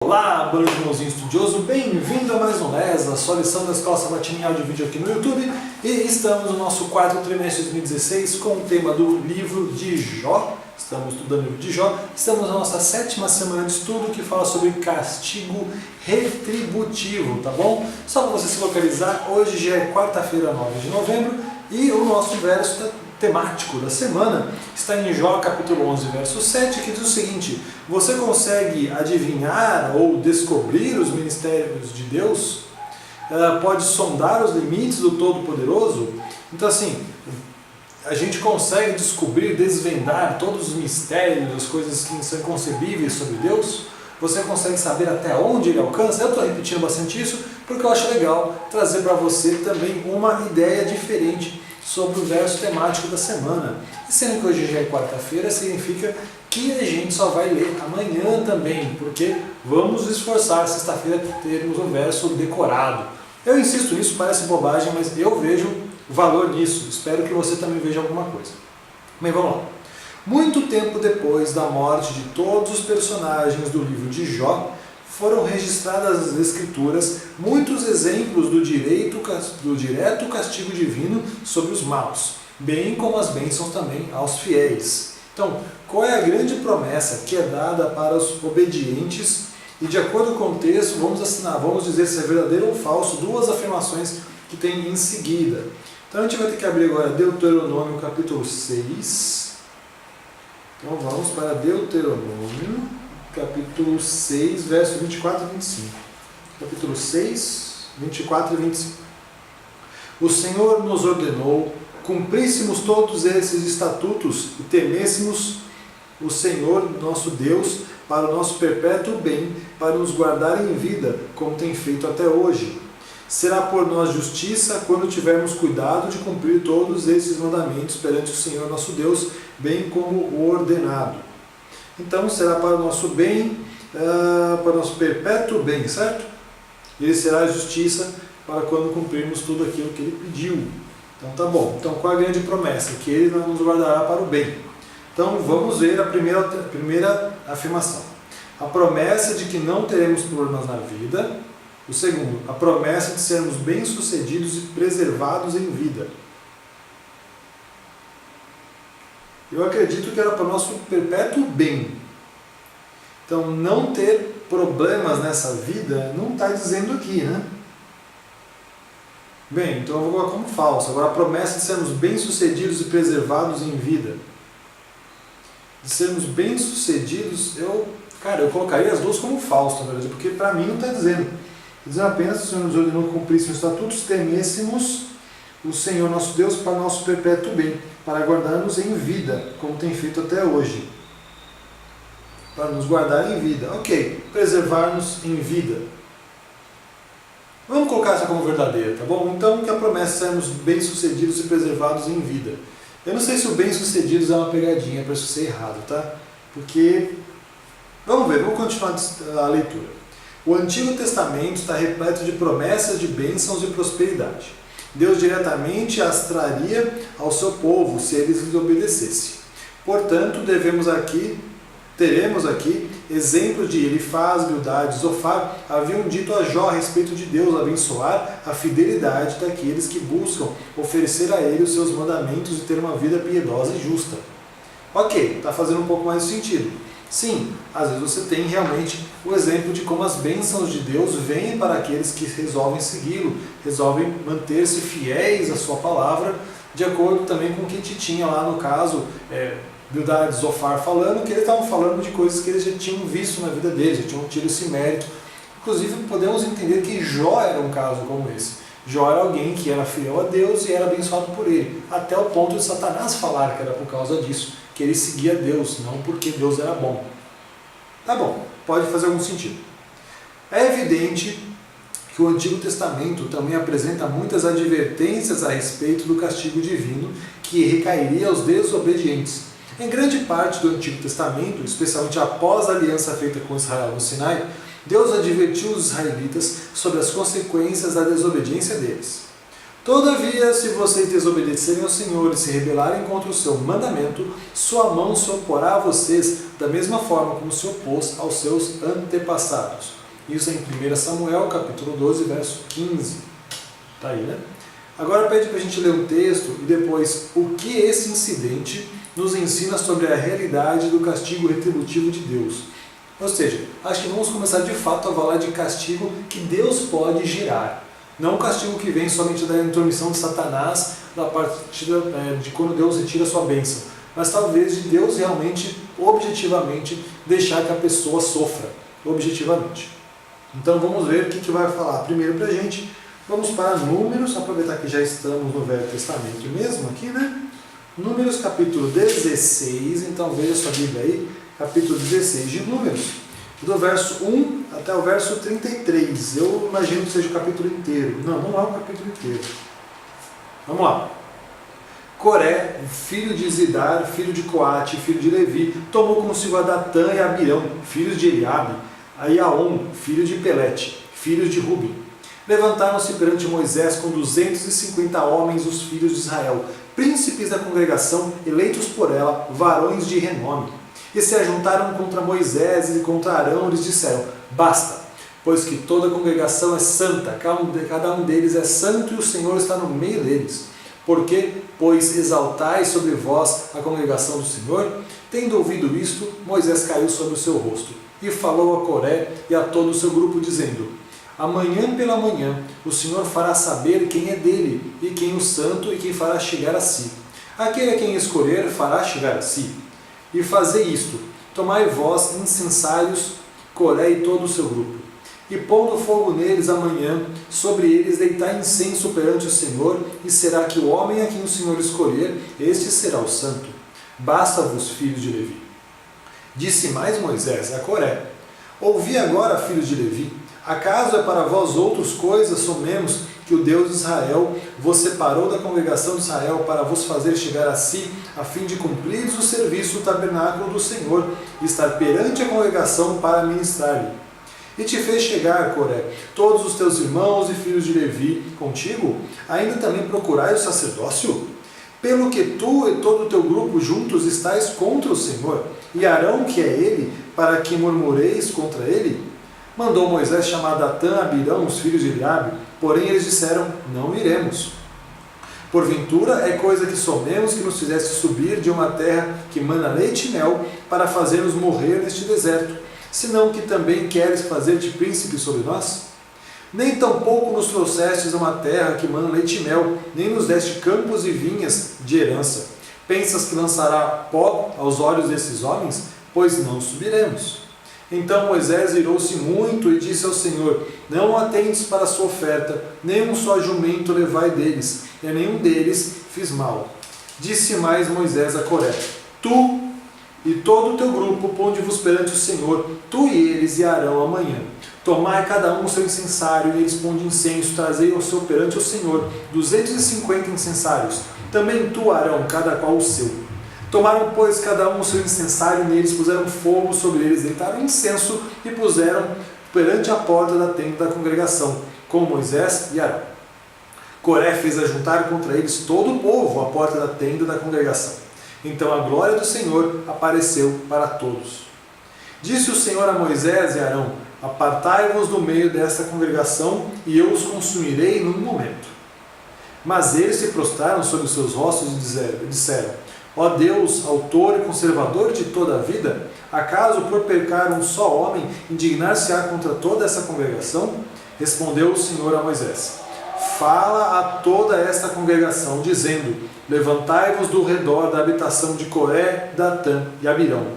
Olá, bando de irmãozinho estudioso, bem-vindo a mais um LES, a sua lição da Escola Sabatina em áudio e vídeo aqui no YouTube. E estamos no nosso quarto trimestre de 2016 com o tema do livro de Jó. Estamos estudando o livro de Jó. Estamos na nossa 7ª semana de estudo que fala sobre castigo retributivo, tá bom? Só para você se localizar, hoje já é quarta-feira, 9 de novembro, e o nosso verso temático da semana está em Jó capítulo 11, verso 7, que diz o seguinte: você consegue adivinhar ou descobrir os mistérios de Deus? Pode sondar os limites do Todo-Poderoso? Então assim, a gente consegue descobrir, desvendar todos os mistérios, as coisas que são inconcebíveis sobre Deus? Você consegue saber até onde Ele alcança? Eu estou repetindo bastante isso porque eu acho legal trazer para você também uma ideia diferente sobre o verso temático da semana. E sendo que hoje já é quarta-feira, significa que a gente só vai ler amanhã também, porque vamos esforçar sexta-feira termos o verso decorado. Eu insisto nisso, parece bobagem, mas eu vejo valor nisso. Espero que você também veja alguma coisa. Bem, vamos lá. Muito tempo depois da morte de todos os personagens do livro de Jó, foram registradas nas Escrituras muitos exemplos do direto castigo divino sobre os maus, bem como as bênçãos também aos fiéis. Então, qual é a grande promessa que é dada para os obedientes? E de acordo com o texto, vamos dizer se é verdadeiro ou falso, duas afirmações que tem em seguida. Então a gente vai ter que abrir agora Deuteronômio capítulo 6. Então vamos para Deuteronômio capítulo 6, verso 24 e 25. Capítulo 6, 24 e 25. O Senhor nos ordenou, cumpríssemos todos esses estatutos e temêssemos o Senhor nosso Deus para o nosso perpétuo bem, para nos guardar em vida, como tem feito até hoje. Será por nós justiça quando tivermos cuidado de cumprir todos esses mandamentos perante o Senhor nosso Deus, bem como o ordenado. Então será para o nosso bem, para o nosso perpétuo bem, certo? Ele será a justiça para quando cumprirmos tudo aquilo que Ele pediu. Então tá bom. Então qual é a grande promessa? Que Ele nos guardará para o bem. Então vamos ver a primeira afirmação. A promessa de que não teremos problemas na vida. O segundo, a promessa de sermos bem-sucedidos e preservados em vida. Eu acredito que era para o nosso perpétuo bem. Então, não ter problemas nessa vida não está dizendo aqui, né? Bem, então eu vou colocar como falso. Agora, a promessa de sermos bem-sucedidos e preservados em vida. De sermos bem-sucedidos, eu colocaria as duas como falso, na verdade, porque para mim não está dizendo. Está dizendo apenas que o Senhor nos ordenou que cumpríssemos os estatutos, temêssemos o Senhor nosso Deus para o nosso perpétuo bem, para guardar-nos em vida, como tem feito até hoje. Para nos guardar em vida. Ok, preservar-nos em vida. Vamos colocar essa como verdadeira, tá bom? Então, que a promessa é sermos bem-sucedidos e preservados em vida. Eu não sei se o bem-sucedidos é uma pegadinha para isso ser errado, tá? Porque, vamos ver, vamos continuar a leitura. O Antigo Testamento está repleto de promessas de bênçãos e prosperidade. Deus diretamente as traria ao seu povo se eles lhes obedecessem. Portanto, teremos aqui exemplos de Elifaz, Bildade e Zofar haviam dito a Jó a respeito de Deus abençoar a fidelidade daqueles que buscam oferecer a Ele os seus mandamentos e ter uma vida piedosa e justa. Ok, está fazendo um pouco mais de sentido. Sim, às vezes você tem realmente o exemplo de como as bênçãos de Deus vêm para aqueles que resolvem segui-lo, resolvem manter-se fiéis à sua palavra, de acordo também com o que a gente tinha lá no caso, Bildade e Zofar falando, que eles estavam falando de coisas que eles já tinham visto na vida deles, já tinham tido esse mérito. Inclusive podemos entender que Jó era um caso como esse. Jó era alguém que era fiel a Deus e era abençoado por Ele, até o ponto de Satanás falar que era por causa disso, que ele seguia Deus, não porque Deus era bom. Tá bom, pode fazer algum sentido. É evidente que o Antigo Testamento também apresenta muitas advertências a respeito do castigo divino que recairia aos desobedientes. Em grande parte do Antigo Testamento, especialmente após a aliança feita com Israel no Sinai, Deus advertiu os israelitas sobre as consequências da desobediência deles. Todavia, se vocês desobedecerem ao Senhor e se rebelarem contra o seu mandamento, sua mão se oporá a vocês da mesma forma como se opôs aos seus antepassados. Isso é em 1 Samuel, capítulo 12, verso 15. Tá aí, né? Agora pede para a gente ler um texto e depois o que esse incidente nos ensina sobre a realidade do castigo retributivo de Deus. Ou seja, acho que vamos começar de fato a falar de castigo que Deus pode gerar. Não um castigo que vem somente da intromissão de Satanás, da partida de quando Deus retira a sua bênção, mas talvez de Deus realmente, objetivamente, deixar que a pessoa sofra, objetivamente. Então vamos ver o que vai falar primeiro para a gente. Vamos para Números, aproveitar que já estamos no Velho Testamento mesmo aqui, né? Números capítulo 16, então veja sua Bíblia aí, capítulo 16 de Números, do verso 1 até o verso 33. Eu imagino que seja o capítulo inteiro. Não, não é o capítulo inteiro. Vamos lá. Coré, filho de Zidar, filho de Coate, filho de Levi, tomou consigo a Datã e Abirão, filhos de Eliabe, a Iaom, filho de Pelete, filhos de Ruben. Levantaram-se perante Moisés com 250 homens, os filhos de Israel, príncipes da congregação, eleitos por ela, varões de renome. E se ajuntaram contra Moisés e contra Arão, e lhes disseram: basta, pois que toda a congregação é santa, cada um deles é santo e o Senhor está no meio deles. Porque, pois, exaltais sobre vós a congregação do Senhor? Tendo ouvido isto, Moisés caiu sobre o seu rosto, e falou a Coré e a todo o seu grupo, dizendo: amanhã pela manhã o Senhor fará saber quem é dele, e quem o santo, e quem fará chegar a si. Aquele a quem escolher fará chegar a si. E fazei isto: tomai vós incensários, Coré e todo o seu grupo, e pondo fogo neles amanhã, sobre eles deitai incenso perante o Senhor, e será que o homem a quem o Senhor escolher, este será o santo. Basta-vos, filhos de Levi. Disse mais Moisés a Coré: ouvi agora, filhos de Levi, acaso é para vós outros coisas somemos que o Deus de Israel vos separou da congregação de Israel para vos fazer chegar a si, a fim de cumprires o serviço do tabernáculo do Senhor, e estar perante a congregação para ministrar-lhe. E te fez chegar, Coré, todos os teus irmãos e filhos de Levi contigo? Ainda também procurai o sacerdócio? Pelo que tu e todo o teu grupo juntos estáis contra o Senhor, e Arão, que é ele, para que murmureis contra ele? Mandou Moisés chamar Datã e Abirão, os filhos de Eliabe, porém eles disseram: não iremos. Porventura é coisa que somemos que nos fizesse subir de uma terra que mana leite e mel, para fazermos morrer neste deserto, senão que também queres fazer-te príncipe sobre nós? Nem tampouco nos trouxestes a uma terra que mana leite e mel, nem nos deste campos e vinhas de herança. Pensas que lançará pó aos olhos desses homens? Pois não subiremos. Então Moisés irou-se muito e disse ao Senhor: não atentes para a sua oferta, nem um só jumento levai deles, e a nenhum deles fiz mal. Disse mais Moisés a Coré: tu e todo o teu grupo ponde-vos perante o Senhor, tu e eles e Arão amanhã. Tomai cada um o seu incensário, e eles ponde incenso, trazei ao seu perante o Senhor 250 incensários, também tu, Arão, cada qual o seu. Tomaram, pois, cada um o seu incensário, neles puseram fogo sobre eles, deitaram incenso e puseram perante a porta da tenda da congregação, com Moisés e Arão. Coré fez ajuntar contra eles todo o povo à porta da tenda da congregação. Então a glória do Senhor apareceu para todos. Disse o Senhor a Moisés e Arão: apartai-vos do meio desta congregação, e eu os consumirei num momento. Mas eles se prostraram sobre os seus rostos e disseram: ó Deus, autor e conservador de toda a vida, acaso por pecar um só homem, indignar-se-á contra toda essa congregação? Respondeu o Senhor a Moisés: fala a toda esta congregação, dizendo: levantai-vos do redor da habitação de Coré, Datã e Abirão.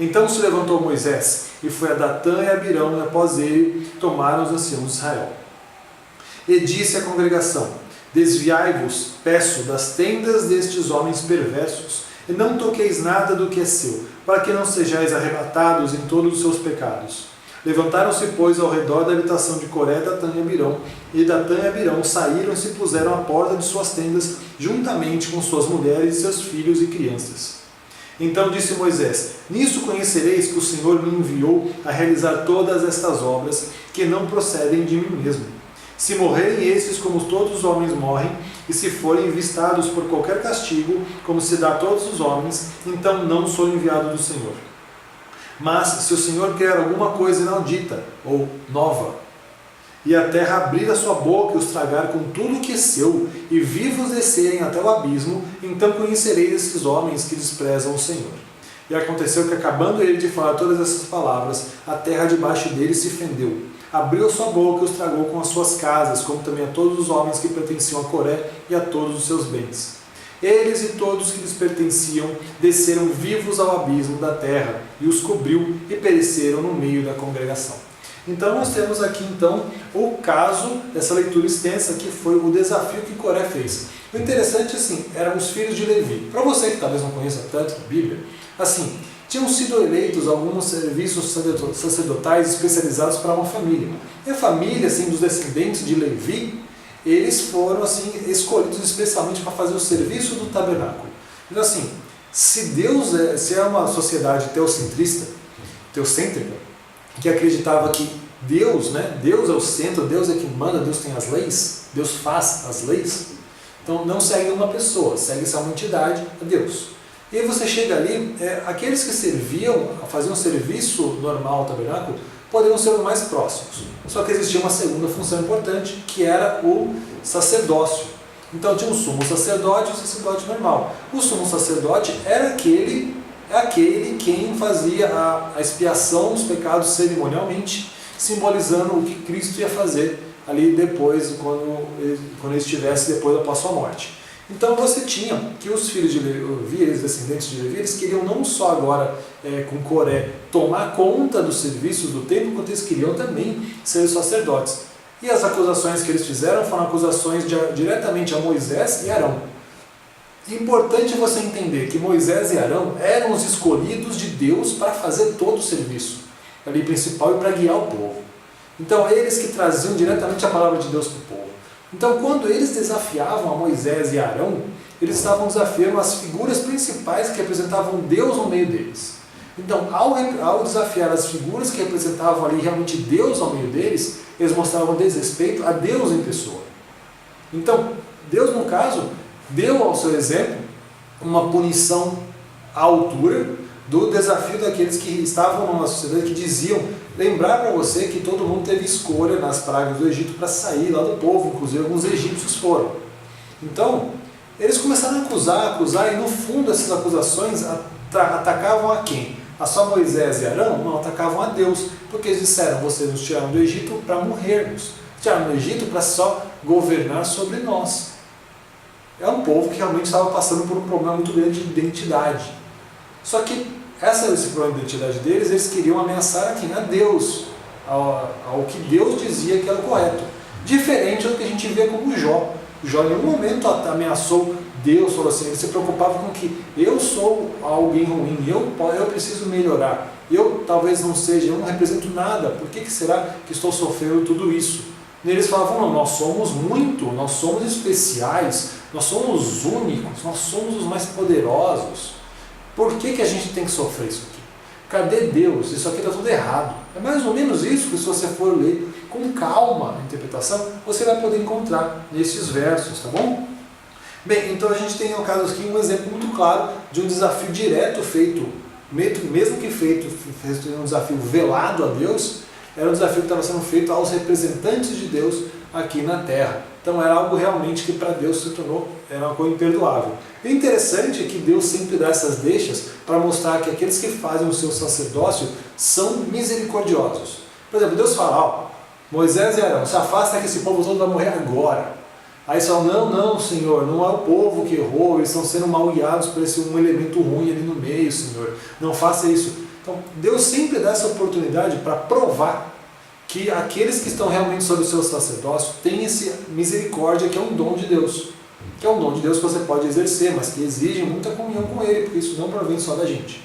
Então se levantou Moisés, e foi a Datã e Abirão, e após ele tomaram os anciãos de Israel. E disse à congregação: desviai-vos, peço, das tendas destes homens perversos, e não toqueis nada do que é seu, para que não sejais arrebatados em todos os seus pecados. Levantaram-se, pois, ao redor da habitação de Coré, Datã e Abirão, e Datã e Abirão saíram e se puseram à porta de suas tendas, juntamente com suas mulheres, seus filhos e crianças. Então disse Moisés: nisso conhecereis que o Senhor me enviou a realizar todas estas obras, que não procedem de mim mesmo. Se morrerem esses como todos os homens morrem, e se forem vistados por qualquer castigo, como se dá a todos os homens, então não sou enviado do Senhor. Mas se o Senhor quer alguma coisa inaudita, ou nova, e a terra abrir a sua boca e os tragar com tudo o que é seu, e vivos descerem até o abismo, então conhecereis esses homens que desprezam o Senhor. E aconteceu que, acabando ele de falar todas essas palavras, a terra debaixo dele se fendeu. Abriu a sua boca e os tragou com as suas casas, como também a todos os homens que pertenciam a Coré e a todos os seus bens. Eles e todos que lhes pertenciam desceram vivos ao abismo da terra, e os cobriu e pereceram no meio da congregação. Então nós temos aqui o caso dessa leitura extensa, que foi o desafio que Coré fez. O interessante eram os filhos de Levi. Para você que talvez não conheça tanto a Bíblia, tinham sido eleitos alguns serviços sacerdotais especializados para uma família. E a família dos descendentes de Levi, eles foram escolhidos especialmente para fazer o serviço do tabernáculo. Então se é uma sociedade teocêntrica, que acreditava que Deus é o centro, Deus é quem manda, Deus tem as leis, Deus faz as leis, então não segue uma pessoa, segue-se uma entidade, a Deus. E aí você chega ali, aqueles que faziam um serviço normal ao tabernáculo, poderiam ser os mais próximos. Só que existia uma segunda função importante, que era o sacerdócio. Então tinha o sumo sacerdote e o sacerdote normal. O sumo sacerdote era aquele quem fazia a expiação dos pecados cerimonialmente, simbolizando o que Cristo ia fazer ali depois, quando ele estivesse depois após sua morte. Então você tinha que os filhos de Levi, os descendentes de Levi, eles queriam não só agora com Coré tomar conta dos serviços do templo, quanto eles queriam também ser os sacerdotes. E as acusações que eles fizeram foram acusações diretamente a Moisés e Arão. É importante você entender que Moisés e Arão eram os escolhidos de Deus para fazer todo o serviço ali principal e para guiar o povo. Então eles que traziam diretamente a palavra de Deus para o povo. Então quando eles desafiavam a Moisés e Arão, eles estavam desafiando as figuras principais que representavam Deus no meio deles. Então ao desafiar as figuras que representavam ali realmente Deus no meio deles, eles mostravam desrespeito a Deus em pessoa. Então Deus, no caso, deu ao seu exemplo uma punição à altura do desafio daqueles que estavam numa sociedade que diziam, lembrar para você que todo mundo teve escolha nas pragas do Egito para sair lá do povo, inclusive alguns egípcios foram. Então, eles começaram a acusar, e no fundo essas acusações atacavam a quem? A só Moisés e Arão? Não, atacavam a Deus, porque eles disseram, vocês nos tiraram do Egito para morrermos, tiraram do Egito para só governar sobre nós. É um povo que realmente estava passando por um problema muito grande de identidade. Só que esse problema de identidade deles, eles queriam ameaçar a quem? A Deus, ao que Deus dizia que era o correto. Diferente do que a gente vê como Jó. Jó em nenhum momento ameaçou Deus, falou assim, ele se preocupava com que eu sou alguém ruim, eu preciso melhorar, eu talvez não seja, eu não represento nada, por que será que estou sofrendo tudo isso? E eles falavam, não, nós somos nós somos especiais, nós somos únicos, nós somos os mais poderosos. Por que a gente tem que sofrer isso aqui? Cadê Deus? Isso aqui está tudo errado. É mais ou menos isso que, se você for ler com calma a interpretação, você vai poder encontrar nesses versos, tá bom? Bem, então a gente tem no caso aqui um exemplo muito claro de um desafio direto feito, mesmo que feito um desafio velado a Deus, era um desafio que estava sendo feito aos representantes de Deus aqui na terra. Então era algo realmente que para Deus se tornou, era uma coisa imperdoável. O interessante é que Deus sempre dá essas deixas para mostrar que aqueles que fazem o seu sacerdócio são misericordiosos. Por exemplo, Deus fala, Moisés e Arão, se afasta que esse povo todo vai morrer agora. Aí eles falam, não, Senhor, não é o povo que errou, eles estão sendo mal guiados por esse um elemento ruim ali no meio, Senhor. Não faça isso. Então Deus sempre dá essa oportunidade para provar que aqueles que estão realmente sob o seu sacerdócio têm essa misericórdia, que é um dom de Deus. Que é um dom de Deus que você pode exercer, mas que exige muita comunhão com Ele, porque isso não provém só da gente.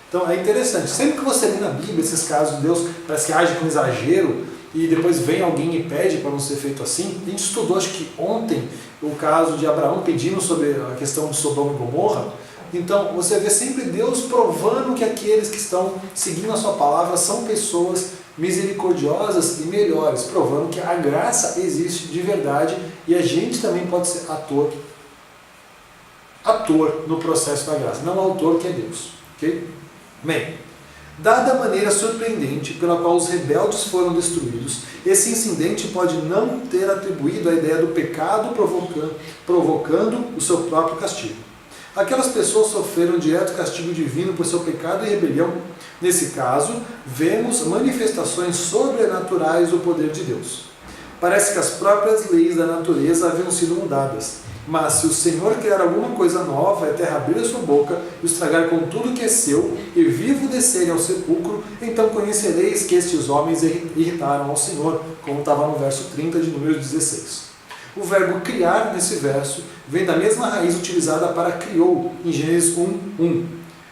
Então é interessante, sempre que você lê na Bíblia esses casos de Deus, parece que age com exagero, e depois vem alguém e pede para não ser feito assim. A gente estudou, acho que ontem, o caso de Abraão pedindo sobre a questão de Sodoma e Gomorra. Então você vê sempre Deus provando que aqueles que estão seguindo a sua palavra são pessoas misericordiosas e melhores, provando que a graça existe de verdade e a gente também pode ser ator no processo da graça, não autor, que é Deus. Ok? Bem, dada a maneira surpreendente pela qual os rebeldes foram destruídos, esse incidente pode não ter atribuído a ideia do pecado provocando o seu próprio castigo. Aquelas pessoas sofreram direto castigo divino por seu pecado e rebelião. Nesse caso, vemos manifestações sobrenaturais do poder de Deus. Parece que as próprias leis da natureza haviam sido mudadas. Mas se o Senhor criar alguma coisa nova, e a terra abrir a sua boca, e os tragar com tudo que é seu, e vivo descerem ao sepulcro, então conhecereis que estes homens irritaram ao Senhor, como estava no verso 30 de Números 16. O verbo criar, nesse verso, vem da mesma raiz utilizada para criou, em Gênesis 1:1.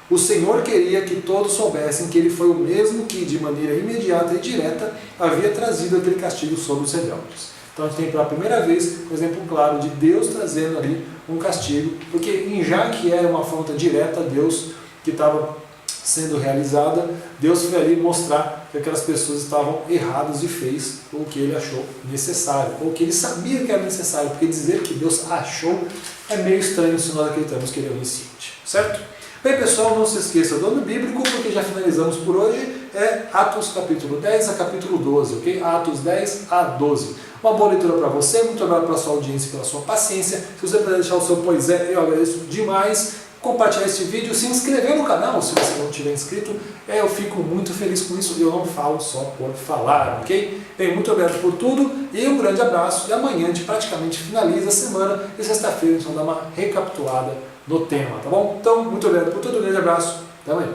O Senhor queria que todos soubessem que Ele foi o mesmo que, de maneira imediata e direta, havia trazido aquele castigo sobre os rebeldes. Então a gente tem pela primeira vez um exemplo claro de Deus trazendo ali um castigo, porque já que era uma afronta direta a Deus que estava sendo realizada, Deus foi ali mostrar que aquelas pessoas estavam erradas e fez o que Ele achou necessário, ou que Ele sabia que era necessário, porque dizer que Deus achou é meio estranho se nós acreditamos que Ele é onisciente, certo? Bem, pessoal, não se esqueça do ano bíblico, porque já finalizamos por hoje, é Atos capítulo 10 a capítulo 12, ok? Atos 10 a 12. Uma boa leitura para você, muito obrigado pela sua audiência e pela sua paciência. Se você puder deixar o seu pois é, eu agradeço demais. Compartilhar este vídeo, se inscrever no canal, se você não tiver inscrito, eu fico muito feliz com isso e eu não falo só por falar, ok? Bem, muito obrigado por tudo e um grande abraço. E amanhã a gente praticamente finaliza a semana e sexta-feira a gente vai dar uma recapitulada no tema, tá bom? Então, muito obrigado por tudo, um grande abraço, até amanhã.